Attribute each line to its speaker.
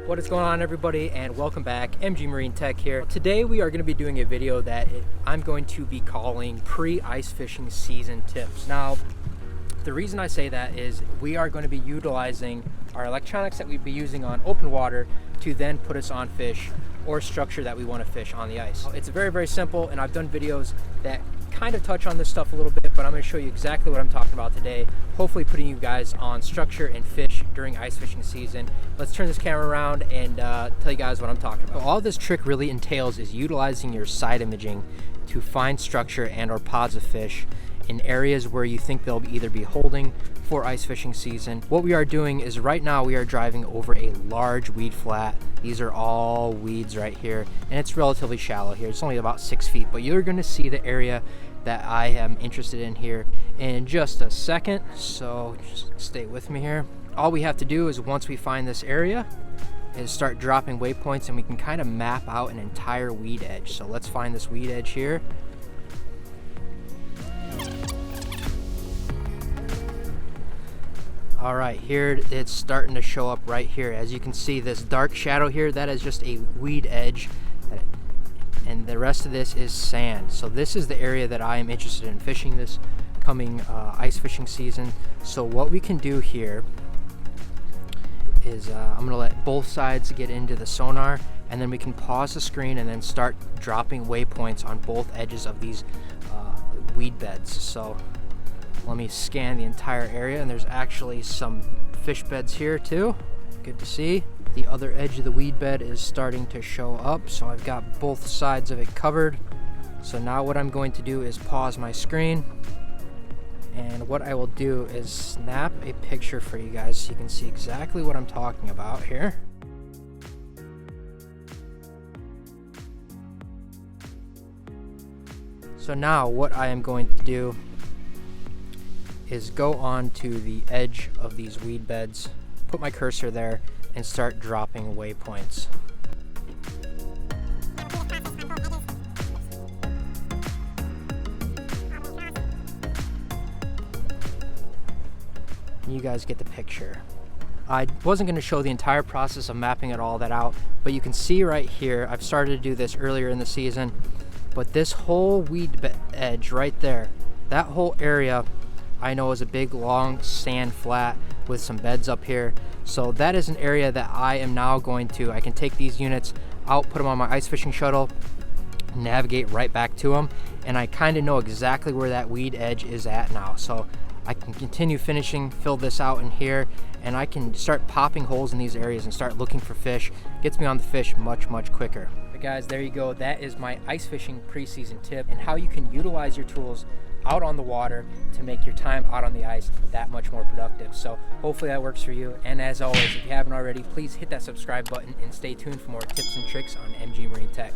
Speaker 1: What is going on, everybody, and welcome back. MG Marine Tech here. Today we are going to be doing a video that I'm going to be calling pre-ice fishing season tips. Now, the reason I say that is we are going to be utilizing our electronics that we'd be using on open water to then put us on fish or structure that we want to fish on the ice. It's very, very simple, and I've done videos that kind of touch on this stuff a little bit, but I'm going to show you exactly what I'm talking about today, hopefully putting you guys on structure and fish during ice fishing season. Let's turn this camera around and tell you guys what I'm talking about. So all this trick really entails is utilizing your side imaging to find structure and or pods of fish in areas where you think they'll either be holding for ice fishing season. What we are doing is right now we are driving over a large weed flat. These are all weeds right here, and it's relatively shallow here. It's only about 6 feet, but you're going to see the area that I am interested in here in just a second, so just stay with me here. All we have to do is, once we find this area, is start dropping waypoints, and we can kind of map out an entire weed edge. So let's find this weed edge here. All right, here it's starting to show up right here. As you can see, this dark shadow here, that is just a weed edge, and the rest of this is sand. So this is the area that I am interested in fishing this coming ice fishing season. So what we can do here is I'm gonna let both sides get into the sonar, and then we can pause the screen and then start dropping waypoints on both edges of these weed beds. So let me scan the entire area, and there's actually some fish beds here too. Good to see. The other edge of the weed bed is starting to show up, so I've got both sides of it covered. So now what I'm going to do is pause my screen, and what I will do is snap a picture for you guys so you can see exactly what I'm talking about here. So now what I am going to do is go on to the edge of these weed beds, put my cursor there, and start dropping waypoints. You guys get the picture. I wasn't going to show the entire process of mapping all that out, but you can see right here, I've started to do this earlier in the season, but this whole weed edge right there, that whole area I know is a big long sand flat with some beds up here. So that is an area that I am now I can take these units out, put them on my ice fishing shuttle, navigate right back to them, and I kind of know exactly where that weed edge is at now. So I can continue finishing, fill this out in here, and I can start popping holes in these areas and start looking for fish. Gets me on the fish much, much quicker. But guys, there you go. That is my ice fishing preseason tip and how you can utilize your tools out on the water to make your time out on the ice that much more productive. So hopefully that works for you. And as always, if you haven't already, please hit that subscribe button and stay tuned for more tips and tricks on MG Marine Tech.